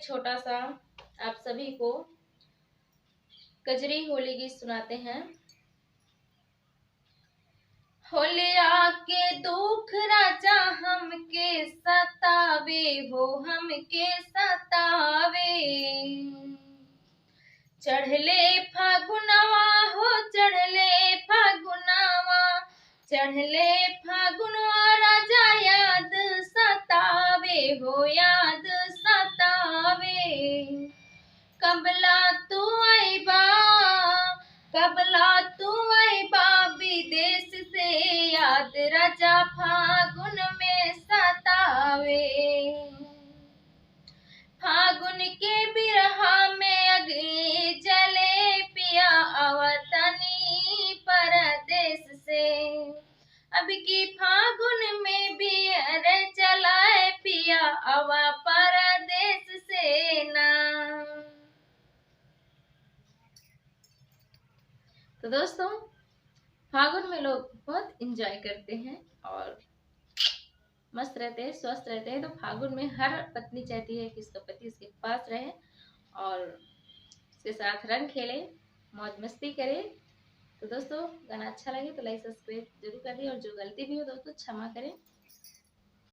एक छोटा सा आप सभी को कजरी होली गीत सुनाते हैं। होलिया के दुख राजा हमके सतावे हो, हमके सतावे। चढ़ले फागुनवा हो, चढ़ले फागुनवा, चढ़ले फागुनवा राजा याद सतावे हो, याद सतावे। कबला तू आईबा, कबला तू आईबा विदेश से, याद राजा फागुन में सतावे। फागुन के बिरहा में अग्नि जले पिया अवतनी परदेश से। अब की फागुन में बियर चलाए पिया अवा परदेश से ना। तो दोस्तों, फागुन में लोग बहुत एंजॉय करते हैं और मस्त रहते हैं, स्वस्थ रहते हैं। तो फागुन में हर पत्नी चाहती है कि उसका पति उसके पास रहे और उसके साथ रंग खेले, मौज मस्ती करे। तो दोस्तों, गाना अच्छा लगे तो लाइक सब्सक्राइब जरूर करें और जो गलती भी हो दोस्तों क्षमा करें।